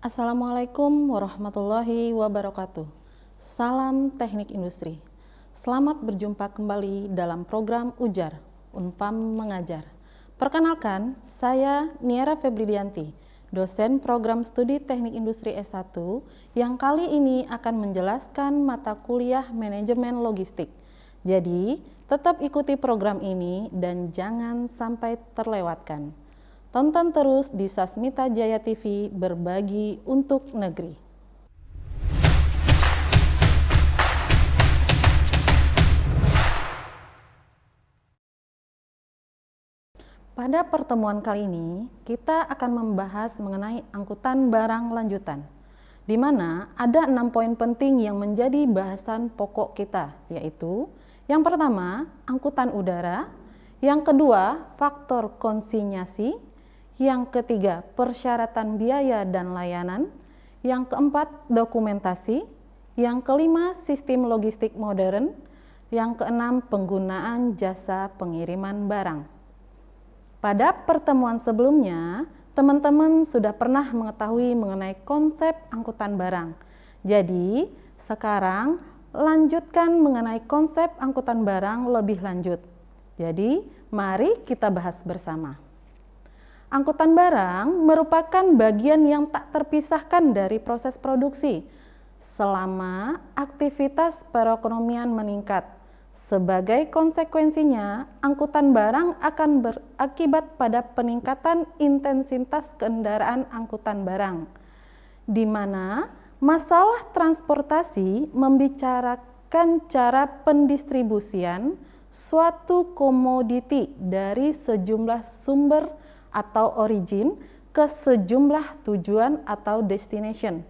Assalamualaikum warahmatullahi wabarakatuh. Salam teknik industri. Selamat berjumpa kembali dalam program Ujar, Unpam Mengajar. Perkenalkan, saya Niara Febridianti, dosen program studi teknik industri S1 yang kali ini akan menjelaskan mata kuliah manajemen logistik. Jadi, tetap ikuti program ini dan jangan sampai terlewatkan. Tonton terus di Sasmita Jaya TV, berbagi untuk negeri. Pada pertemuan kali ini, kita akan membahas mengenai angkutan barang lanjutan, di mana ada 6 poin penting yang menjadi bahasan pokok kita, yaitu yang pertama, angkutan udara, yang kedua, faktor konsinyasi, yang ketiga, persyaratan biaya dan layanan, yang keempat, dokumentasi, yang kelima, sistem logistik modern, yang keenam, penggunaan jasa pengiriman barang. Pada pertemuan sebelumnya, teman-teman sudah pernah mengetahui mengenai konsep angkutan barang. Jadi, sekarang lanjutkan mengenai konsep angkutan barang lebih lanjut. Jadi, mari kita bahas bersama. Angkutan barang merupakan bagian yang tak terpisahkan dari proses produksi selama aktivitas perekonomian meningkat. Sebagai konsekuensinya, angkutan barang akan berakibat pada peningkatan intensitas kendaraan angkutan barang, di mana masalah transportasi membicarakan cara pendistribusian suatu komoditi dari sejumlah sumber atau origin ke sejumlah tujuan atau destination.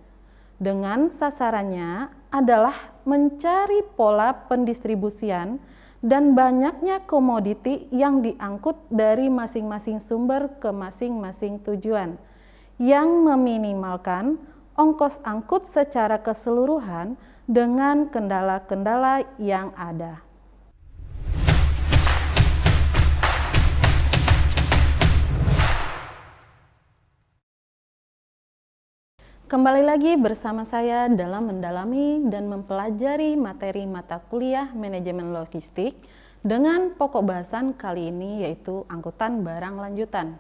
Dengan sasarannya adalah mencari pola pendistribusian dan banyaknya komoditi yang diangkut dari masing-masing sumber ke masing-masing tujuan, yang meminimalkan ongkos angkut secara keseluruhan dengan kendala-kendala yang ada. Kembali lagi bersama saya dalam mendalami dan mempelajari materi mata kuliah manajemen logistik dengan pokok bahasan kali ini yaitu angkutan barang lanjutan.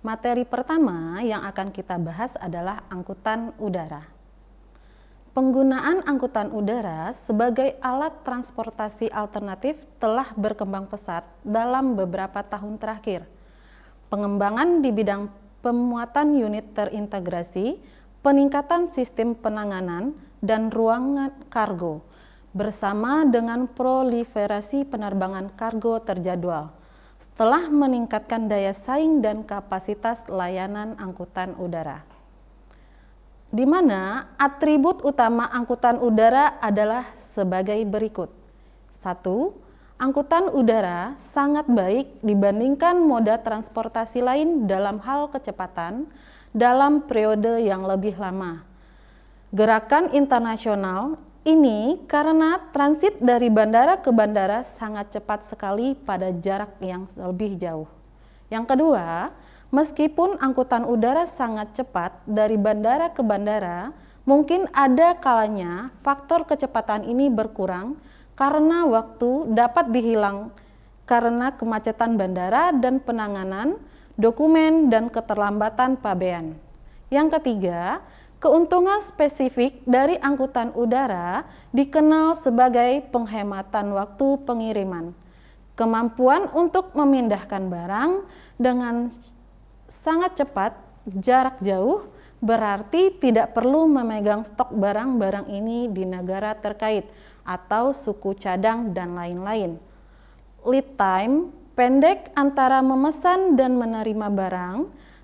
Materi pertama yang akan kita bahas adalah angkutan udara. Penggunaan angkutan udara sebagai alat transportasi alternatif telah berkembang pesat dalam beberapa tahun terakhir. Pengembangan di bidang pemuatan unit terintegrasi, peningkatan sistem penanganan dan ruangan kargo, bersama dengan proliferasi penerbangan kargo terjadwal, setelah meningkatkan daya saing dan kapasitas layanan angkutan udara. Di mana atribut utama angkutan udara adalah sebagai berikut. 1. Angkutan udara sangat baik dibandingkan moda transportasi lain dalam hal kecepatan, dalam periode yang lebih lama. Gerakan internasional ini karena transit dari bandara ke bandara sangat cepat sekali pada jarak yang lebih jauh. Yang kedua, meskipun angkutan udara sangat cepat dari bandara ke bandara, mungkin ada kalanya faktor kecepatan ini berkurang karena waktu dapat dihilang karena kemacetan bandara dan penanganan dokumen dan keterlambatan pabean. Yang ketiga, keuntungan spesifik dari angkutan udara dikenal sebagai penghematan waktu pengiriman. Kemampuan untuk memindahkan barang dengan sangat cepat jarak jauh berarti tidak perlu memegang stok barang-barang ini di negara terkait atau suku cadang dan lain-lain. Lead time pendek antara memesan dan menerima barang,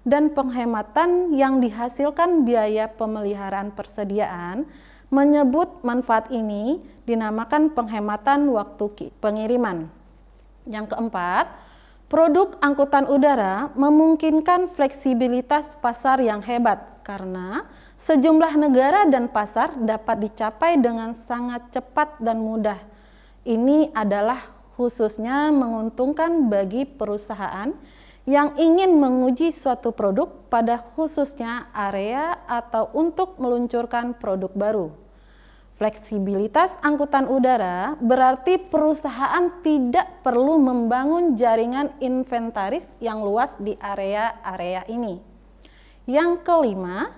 dan penghematan yang dihasilkan biaya pemeliharaan persediaan, menyebut manfaat ini dinamakan penghematan waktu pengiriman. Yang keempat, produk angkutan udara memungkinkan fleksibilitas pasar yang hebat karena sejumlah negara dan pasar dapat dicapai dengan sangat cepat dan mudah. Ini adalah khususnya menguntungkan bagi perusahaan yang ingin menguji suatu produk pada khususnya area atau untuk meluncurkan produk baru. Fleksibilitas angkutan udara berarti perusahaan tidak perlu membangun jaringan inventaris yang luas di area-area ini. Yang kelima,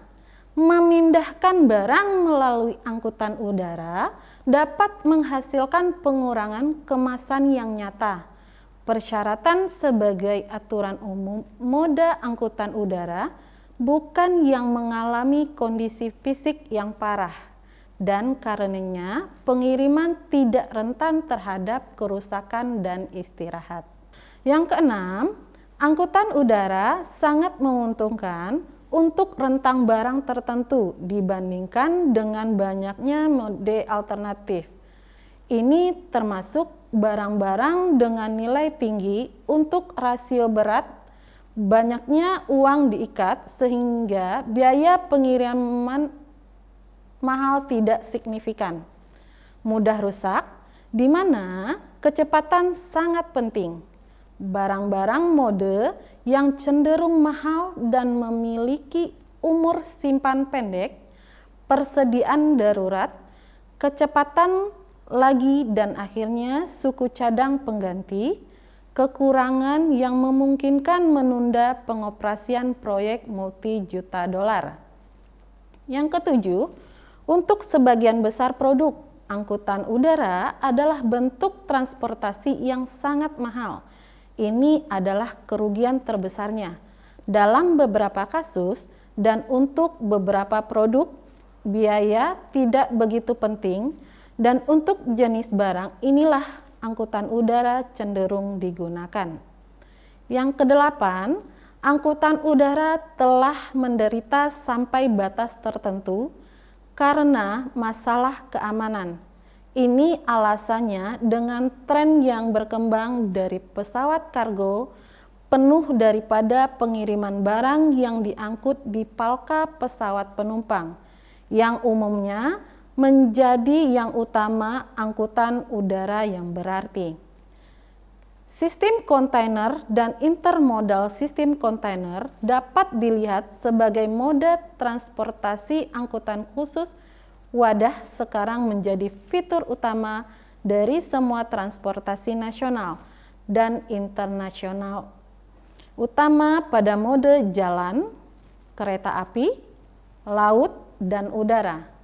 memindahkan barang melalui angkutan udara dapat menghasilkan pengurangan kemasan yang nyata. Persyaratan sebagai aturan umum moda angkutan udara bukan yang mengalami kondisi fisik yang parah, dan karenanya pengiriman tidak rentan terhadap kerusakan dan istirahat. Yang keenam, angkutan udara sangat menguntungkan untuk rentang barang tertentu dibandingkan dengan banyaknya mode alternatif. Ini termasuk barang-barang dengan nilai tinggi untuk rasio berat, banyaknya uang diikat sehingga biaya pengiriman mahal tidak signifikan. Mudah rusak, di mana kecepatan sangat penting. Barang-barang mode yang cenderung mahal dan memiliki umur simpan pendek, persediaan darurat, kecepatan lagi dan akhirnya suku cadang pengganti, kekurangan yang memungkinkan menunda pengoperasian proyek multi-juta dolar. Yang ketujuh, untuk sebagian besar produk, angkutan udara adalah bentuk transportasi yang sangat mahal. Ini adalah kerugian terbesarnya. Dalam beberapa kasus dan untuk beberapa produk, biaya tidak begitu penting. Dan untuk jenis barang inilah angkutan udara cenderung digunakan. Yang kedelapan, angkutan udara telah menderita sampai batas tertentu karena masalah keamanan. Ini alasannya dengan tren yang berkembang dari pesawat kargo penuh daripada pengiriman barang yang diangkut di palka pesawat penumpang, yang umumnya menjadi yang utama angkutan udara yang berarti. Sistem kontainer dan intermodal sistem kontainer dapat dilihat sebagai moda transportasi angkutan khusus wadah sekarang menjadi fitur utama dari semua transportasi nasional dan internasional, utama pada mode jalan, kereta api, laut, dan udara.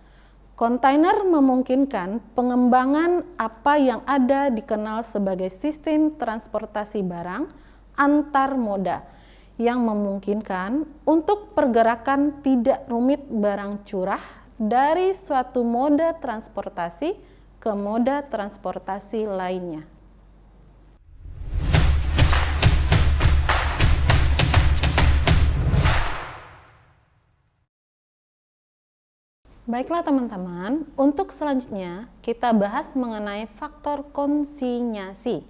Kontainer memungkinkan pengembangan apa yang ada dikenal sebagai sistem transportasi barang antar moda, yang memungkinkan untuk pergerakan tidak rumit barang curah dari suatu moda transportasi ke moda transportasi lainnya. Baiklah teman-teman, untuk selanjutnya kita bahas mengenai faktor konsinyasi.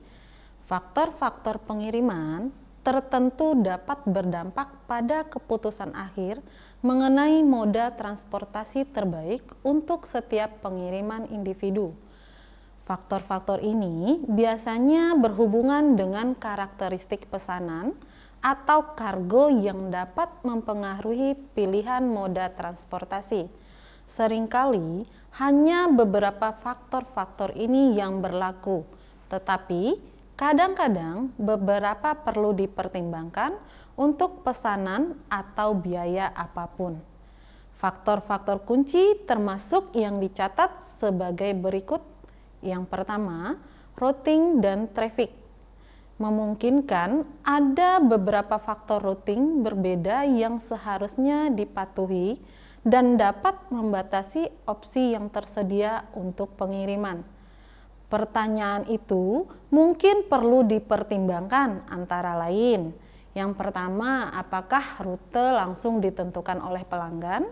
Faktor-faktor pengiriman tertentu dapat berdampak pada keputusan akhir mengenai moda transportasi terbaik untuk setiap pengiriman individu. Faktor-faktor ini biasanya berhubungan dengan karakteristik pesanan atau kargo yang dapat mempengaruhi pilihan moda transportasi. Seringkali hanya beberapa faktor-faktor ini yang berlaku, tetapi kadang-kadang beberapa perlu dipertimbangkan untuk pesanan atau biaya apapun. Faktor-faktor kunci termasuk yang dicatat sebagai berikut. Yang pertama, routing dan traffic. Memungkinkan ada beberapa faktor routing berbeda yang seharusnya dipatuhi dan dapat membatasi opsi yang tersedia untuk pengiriman. Pertanyaan itu mungkin perlu dipertimbangkan antara lain. Yang pertama, apakah rute langsung ditentukan oleh pelanggan?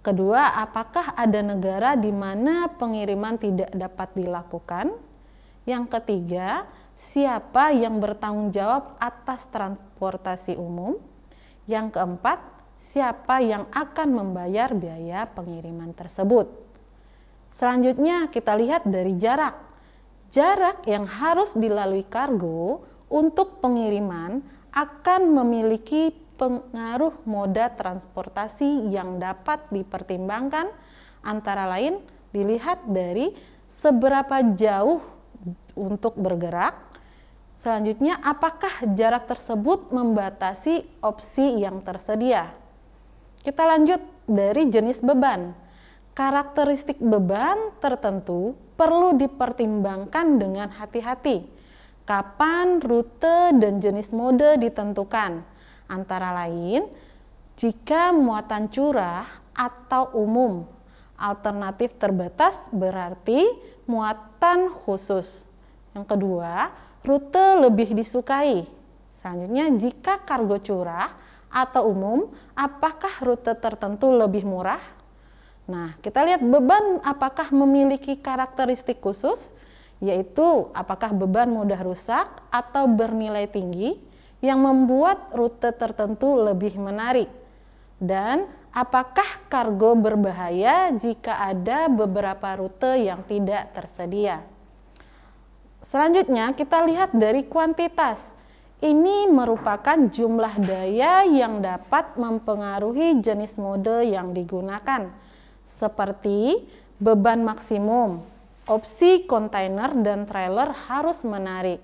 Kedua, apakah ada negara di mana pengiriman tidak dapat dilakukan? Yang ketiga, siapa yang bertanggung jawab atas transportasi umum? Yang keempat, siapa yang akan membayar biaya pengiriman tersebut? Selanjutnya kita lihat dari jarak. Jarak yang harus dilalui kargo untuk pengiriman akan memiliki pengaruh moda transportasi yang dapat dipertimbangkan, antara lain dilihat dari seberapa jauh untuk bergerak. Selanjutnya, apakah jarak tersebut membatasi opsi yang tersedia? Kita lanjut dari jenis beban. Karakteristik beban tertentu perlu dipertimbangkan dengan hati-hati. Kapan rute dan jenis mode ditentukan? Antara lain, jika muatan curah atau umum. Alternatif terbatas berarti muatan khusus. Yang kedua, rute lebih disukai. Selanjutnya, jika kargo curah atau umum, apakah rute tertentu lebih murah? Nah, kita lihat beban apakah memiliki karakteristik khusus, yaitu apakah beban mudah rusak atau bernilai tinggi yang membuat rute tertentu lebih menarik. Dan apakah kargo berbahaya jika ada beberapa rute yang tidak tersedia. Selanjutnya kita lihat dari kuantitas. Ini merupakan jumlah daya yang dapat mempengaruhi jenis mode yang digunakan, seperti beban maksimum, opsi kontainer dan trailer harus menarik,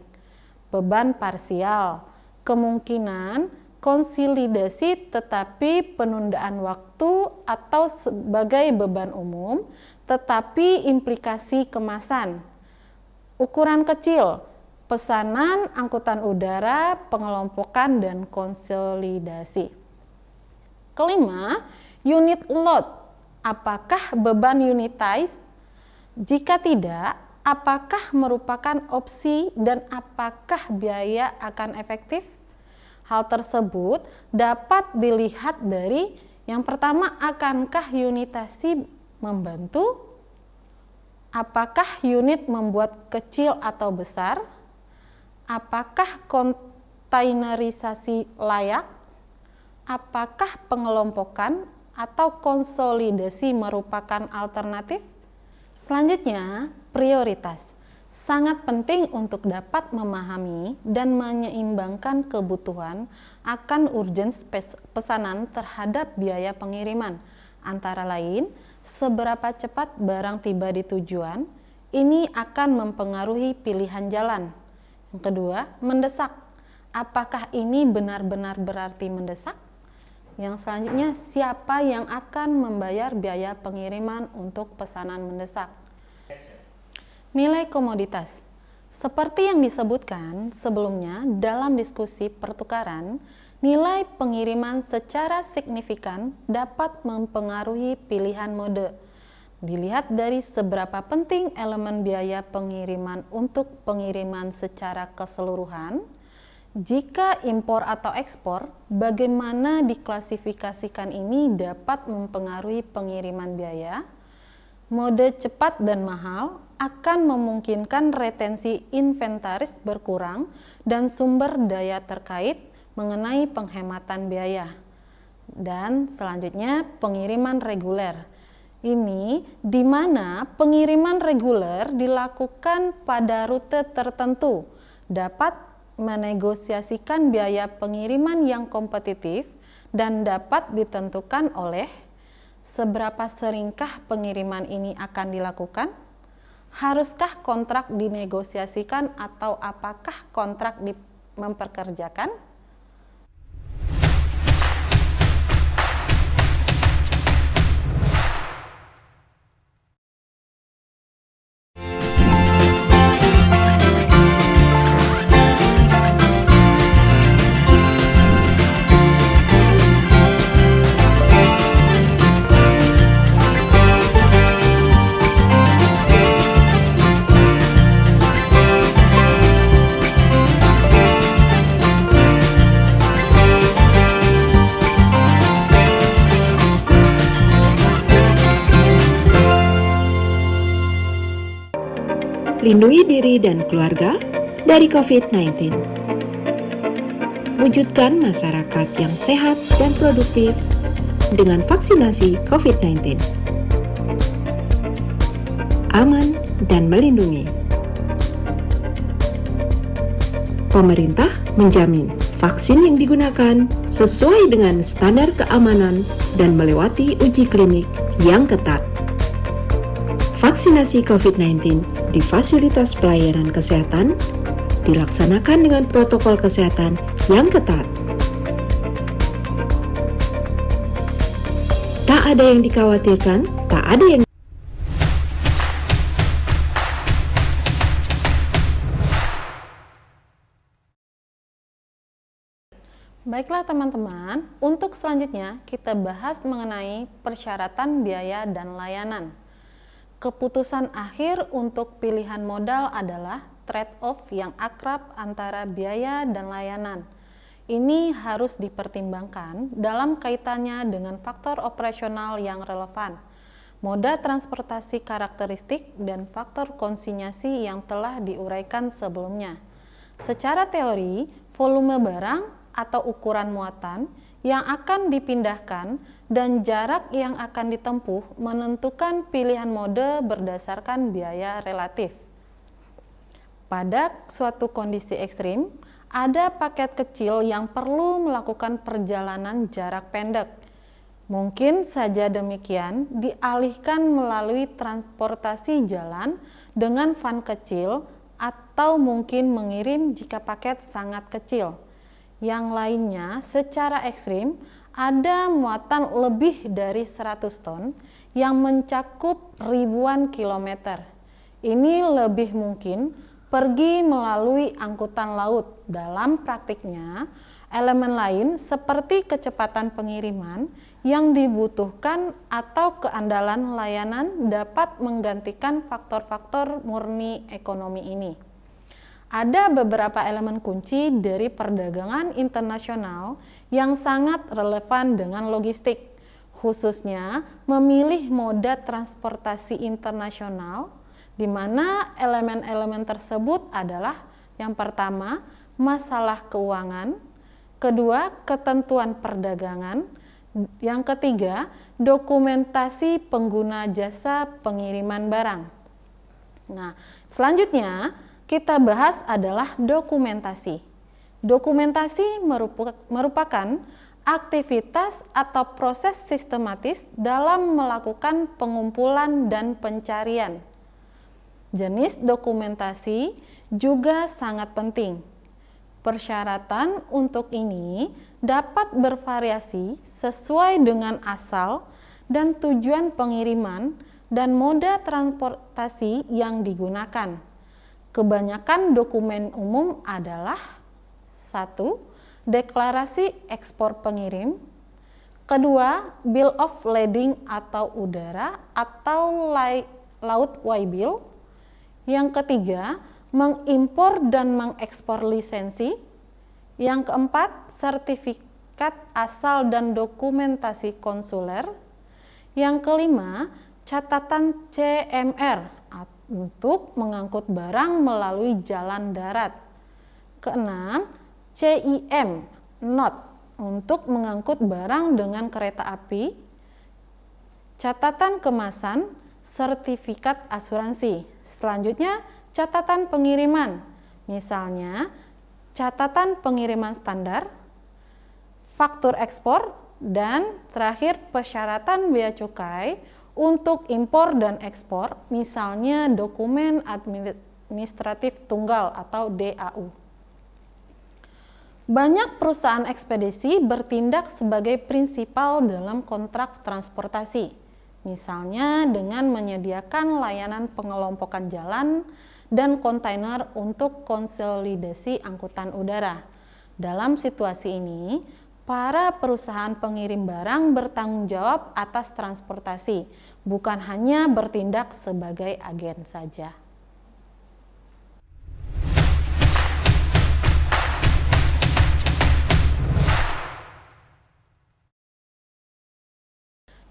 beban parsial, kemungkinan konsolidasi tetapi penundaan waktu atau sebagai beban umum, tetapi implikasi kemasan, ukuran kecil, pesanan angkutan udara, pengelompokan dan konsolidasi. Kelima, unit load. Apakah beban unitized? Jika tidak, apakah merupakan opsi dan apakah biaya akan efektif? Hal tersebut dapat dilihat dari yang pertama, akankah unitasi membantu? Apakah unit membuat kecil atau besar? Apakah kontainerisasi layak? Apakah pengelompokan atau konsolidasi merupakan alternatif? Selanjutnya, prioritas. Sangat penting untuk dapat memahami dan menyeimbangkan kebutuhan akan urgensi pesanan terhadap biaya pengiriman. Antara lain, seberapa cepat barang tiba di tujuan, ini akan mempengaruhi pilihan jalan. Yang kedua, mendesak. Apakah ini benar-benar berarti mendesak? Yang selanjutnya, siapa yang akan membayar biaya pengiriman untuk pesanan mendesak? Nilai komoditas. Seperti yang disebutkan sebelumnya dalam diskusi pertukaran, nilai pengiriman secara signifikan dapat mempengaruhi pilihan mode. Dilihat dari seberapa penting elemen biaya pengiriman untuk pengiriman secara keseluruhan. Jika impor atau ekspor, bagaimana diklasifikasikan ini dapat mempengaruhi pengiriman biaya. Mode cepat dan mahal akan memungkinkan retensi inventaris berkurang dan sumber daya terkait mengenai penghematan biaya. Dan selanjutnya, pengiriman reguler. Ini di mana pengiriman reguler dilakukan pada rute tertentu, dapat menegosiasikan biaya pengiriman yang kompetitif dan dapat ditentukan oleh seberapa seringkah pengiriman ini akan dilakukan? Haruskah kontrak dinegosiasikan atau apakah kontrak mempekerjakan? Lindungi diri dan keluarga dari COVID-19. Wujudkan masyarakat yang sehat dan produktif dengan vaksinasi COVID-19. Aman dan melindungi. Pemerintah menjamin vaksin yang digunakan sesuai dengan standar keamanan dan melewati uji klinik yang ketat. Vaksinasi COVID-19 di fasilitas pelayanan kesehatan dilaksanakan dengan protokol kesehatan yang ketat. Tak ada yang dikhawatirkan, tak ada yang Baiklah teman-teman, untuk selanjutnya kita bahas mengenai persyaratan biaya dan layanan. Keputusan akhir untuk pilihan modal adalah trade-off yang akrab antara biaya dan layanan. Ini harus dipertimbangkan dalam kaitannya dengan faktor operasional yang relevan, moda transportasi karakteristik, dan faktor konsinyasi yang telah diuraikan sebelumnya. Secara teori, volume barang atau ukuran muatan yang akan dipindahkan dan jarak yang akan ditempuh menentukan pilihan mode berdasarkan biaya relatif. Pada suatu kondisi ekstrim, ada paket kecil yang perlu melakukan perjalanan jarak pendek. Mungkin saja demikian dialihkan melalui transportasi jalan dengan van kecil atau mungkin mengirim jika paket sangat kecil. Yang lainnya, secara ekstrim, ada muatan lebih dari 100 ton yang mencakup ribuan kilometer. Ini lebih mungkin pergi melalui angkutan laut. Dalam praktiknya, elemen lain seperti kecepatan pengiriman yang dibutuhkan atau keandalan layanan dapat menggantikan faktor-faktor murni ekonomi ini. Ada beberapa elemen kunci dari perdagangan internasional yang sangat relevan dengan logistik, khususnya memilih moda transportasi internasional, di mana elemen-elemen tersebut adalah yang pertama, masalah keuangan, kedua, ketentuan perdagangan, yang ketiga, dokumentasi pengguna jasa pengiriman barang. Nah, selanjutnya kita bahas adalah dokumentasi. Dokumentasi merupakan aktivitas atau proses sistematis dalam melakukan pengumpulan dan pencarian. Jenis dokumentasi juga sangat penting. Persyaratan untuk ini dapat bervariasi sesuai dengan asal dan tujuan pengiriman dan moda transportasi yang digunakan. Kebanyakan dokumen umum adalah 1. Deklarasi ekspor pengirim, kedua, Bill of Lading atau udara atau laut waybill, yang ketiga, mengimpor dan mengekspor lisensi, yang keempat, sertifikat asal dan dokumentasi konsuler, yang kelima, catatan CMR untuk mengangkut barang melalui jalan darat. Keenam, CIM, not, untuk mengangkut barang dengan kereta api. Catatan kemasan, sertifikat asuransi. Selanjutnya, catatan pengiriman, misalnya catatan pengiriman standar, faktur ekspor, dan terakhir persyaratan bea cukai untuk impor dan ekspor, misalnya dokumen administratif tunggal atau DAU. Banyak perusahaan ekspedisi bertindak sebagai prinsipal dalam kontrak transportasi, misalnya dengan menyediakan layanan pengelompokan jalan dan kontainer untuk konsolidasi angkutan udara. Dalam situasi ini, para perusahaan pengirim barang bertanggung jawab atas transportasi, bukan hanya bertindak sebagai agen saja.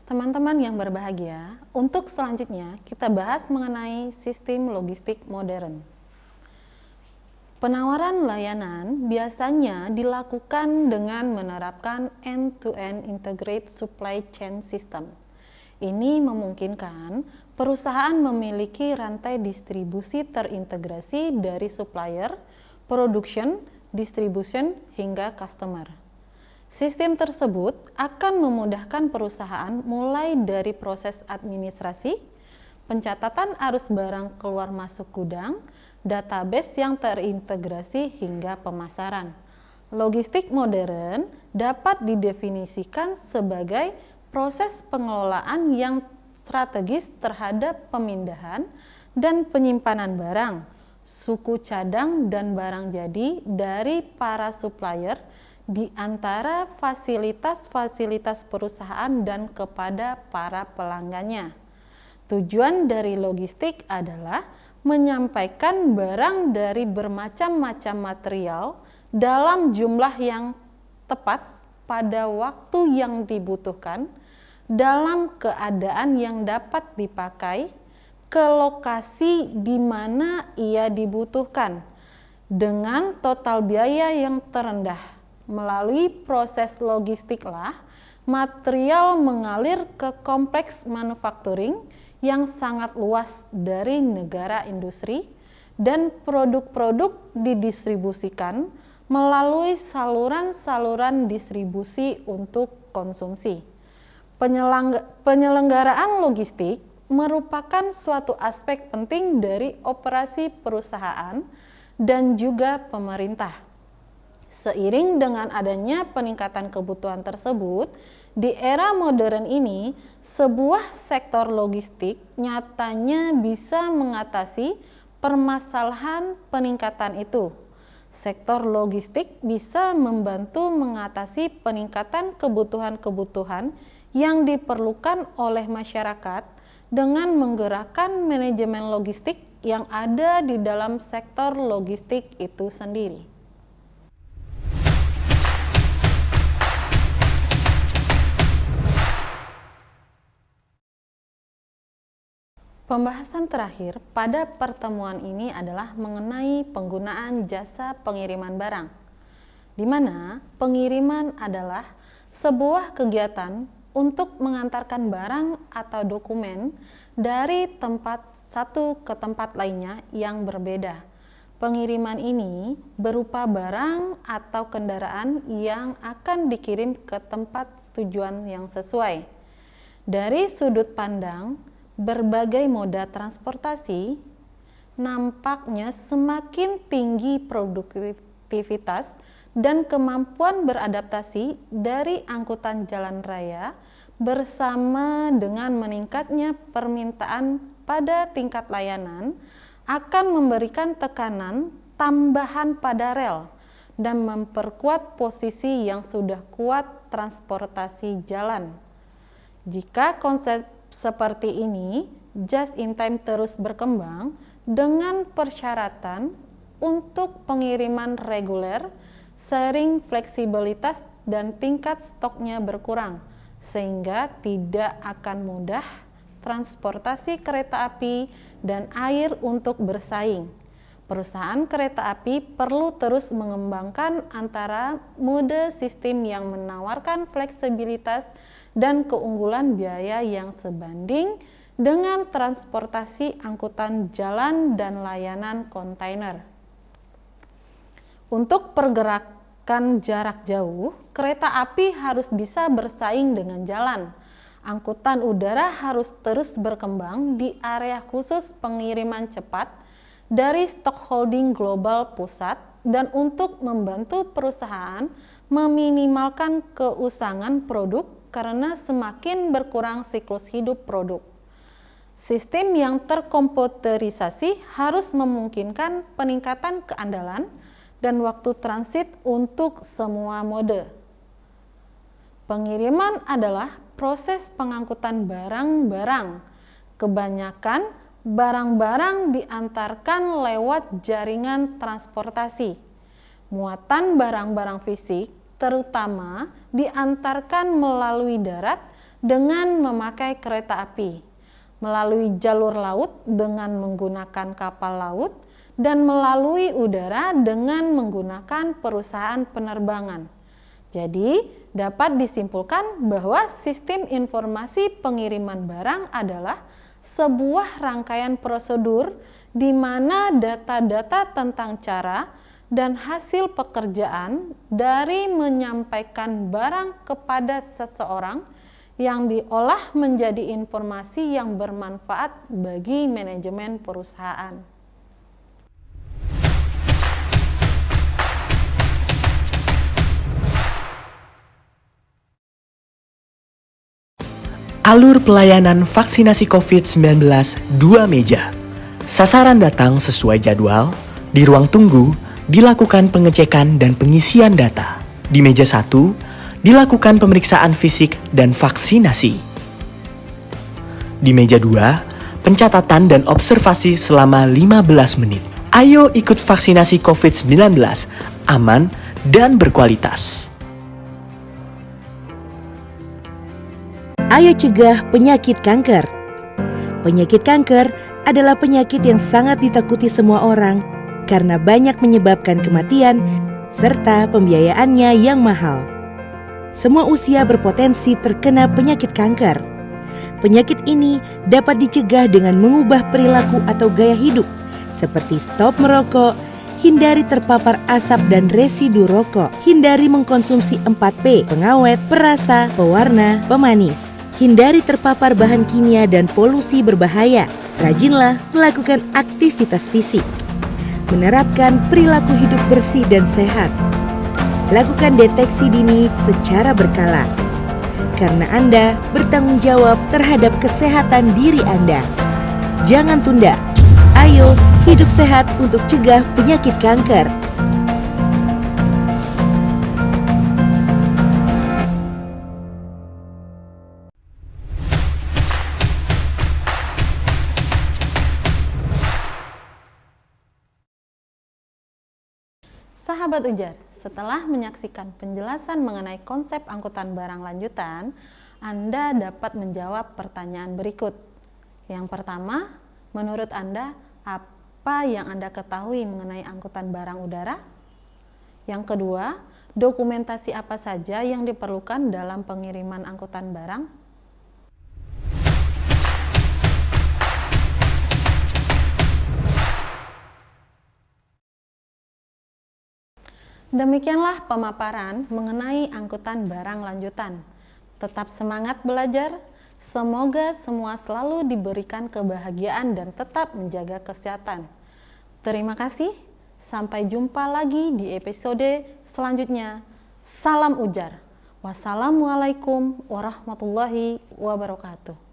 Teman-teman yang berbahagia, untuk selanjutnya kita bahas mengenai sistem logistik modern. Penawaran layanan biasanya dilakukan dengan menerapkan end-to-end integrated supply chain system. Ini memungkinkan perusahaan memiliki rantai distribusi terintegrasi dari supplier, production, distribution, hingga customer. Sistem tersebut akan memudahkan perusahaan mulai dari proses administrasi, pencatatan arus barang keluar masuk gudang, database yang terintegrasi hingga pemasaran. Logistik modern dapat didefinisikan sebagai proses pengelolaan yang strategis terhadap pemindahan dan penyimpanan barang, suku cadang dan barang jadi dari para supplier di antara fasilitas-fasilitas perusahaan dan kepada para pelanggannya. Tujuan dari logistik adalah menyampaikan barang dari bermacam-macam material dalam jumlah yang tepat pada waktu yang dibutuhkan, dalam keadaan yang dapat dipakai, ke lokasi di mana ia dibutuhkan, dengan total biaya yang terendah. Melalui proses logistiklah material mengalir ke kompleks manufacturing yang sangat luas dari negara industri, dan produk-produk didistribusikan melalui saluran-saluran distribusi untuk konsumsi. Penyelenggaraan logistik merupakan suatu aspek penting dari operasi perusahaan dan juga pemerintah. Seiring dengan adanya peningkatan kebutuhan tersebut, di era modern ini, sebuah sektor logistik nyatanya bisa mengatasi permasalahan peningkatan itu. Sektor logistik bisa membantu mengatasi peningkatan kebutuhan-kebutuhan yang diperlukan oleh masyarakat dengan menggerakkan manajemen logistik yang ada di dalam sektor logistik itu sendiri. Pembahasan terakhir pada pertemuan ini adalah mengenai penggunaan jasa pengiriman barang, di mana pengiriman adalah sebuah kegiatan untuk mengantarkan barang atau dokumen dari tempat satu ke tempat lainnya yang berbeda. Pengiriman ini berupa barang atau kendaraan yang akan dikirim ke tempat tujuan yang sesuai. Dari sudut pandang berbagai moda transportasi, nampaknya semakin tinggi produktivitas dan kemampuan beradaptasi dari angkutan jalan raya bersama dengan meningkatnya permintaan pada tingkat layanan akan memberikan tekanan tambahan pada rel dan memperkuat posisi yang sudah kuat transportasi jalan. Jika konsep seperti ini just in time terus berkembang dengan persyaratan untuk pengiriman reguler, sering fleksibilitas dan tingkat stoknya berkurang, sehingga tidak akan mudah transportasi kereta api dan air untuk bersaing. Perusahaan kereta api perlu terus mengembangkan antara mode sistem yang menawarkan fleksibilitas dan keunggulan biaya yang sebanding dengan transportasi angkutan jalan dan layanan kontainer. Untuk pergerakan jarak jauh, kereta api harus bisa bersaing dengan jalan. Angkutan udara harus terus berkembang di area khusus pengiriman cepat dari stockholding global pusat, dan untuk membantu perusahaan meminimalkan keusangan produk karena semakin berkurang siklus hidup produk. Sistem yang terkomputerisasi harus memungkinkan peningkatan keandalan dan waktu transit untuk semua mode. Pengiriman adalah proses pengangkutan barang-barang. Kebanyakan barang-barang diantarkan lewat jaringan transportasi. Muatan barang-barang fisik terutama diantarkan melalui darat dengan memakai kereta api, melalui jalur laut dengan menggunakan kapal laut, dan melalui udara dengan menggunakan perusahaan penerbangan. Jadi, dapat disimpulkan bahwa sistem informasi pengiriman barang adalah sebuah rangkaian prosedur di mana data-data tentang cara dan hasil pekerjaan dari menyampaikan barang kepada seseorang yang diolah menjadi informasi yang bermanfaat bagi manajemen perusahaan. Alur pelayanan vaksinasi COVID-19 2 meja. Sasaran datang sesuai jadwal, di ruang tunggu dilakukan pengecekan dan pengisian data. Di meja 1 dilakukan pemeriksaan fisik dan vaksinasi. Di meja 2, pencatatan dan observasi selama 15 menit. Ayo ikut vaksinasi COVID-19, aman dan berkualitas. Ayo cegah penyakit kanker. Penyakit kanker adalah penyakit yang sangat ditakuti semua orang karena banyak menyebabkan kematian serta pembiayaannya yang mahal. Semua usia berpotensi terkena penyakit kanker. Penyakit ini dapat dicegah dengan mengubah perilaku atau gaya hidup seperti stop merokok, hindari terpapar asap dan residu rokok, hindari mengkonsumsi 4P, pengawet, perasa, pewarna, pemanis. Hindari terpapar bahan kimia dan polusi berbahaya. Rajinlah melakukan aktivitas fisik. Menerapkan perilaku hidup bersih dan sehat. Lakukan deteksi dini secara berkala. Karena Anda bertanggung jawab terhadap kesehatan diri Anda. Jangan tunda. Ayo hidup sehat untuk cegah penyakit kanker. Sahabat Ujar, setelah menyaksikan penjelasan mengenai konsep angkutan barang lanjutan, Anda dapat menjawab pertanyaan berikut. Yang pertama, menurut Anda, apa yang Anda ketahui mengenai angkutan barang udara? Yang kedua, dokumentasi apa saja yang diperlukan dalam pengiriman angkutan barang? Demikianlah pemaparan mengenai angkutan barang lanjutan. Tetap semangat belajar, semoga semua selalu diberikan kebahagiaan dan tetap menjaga kesehatan. Terima kasih, sampai jumpa lagi di episode selanjutnya. Salam Ujar. Wassalamualaikum warahmatullahi wabarakatuh.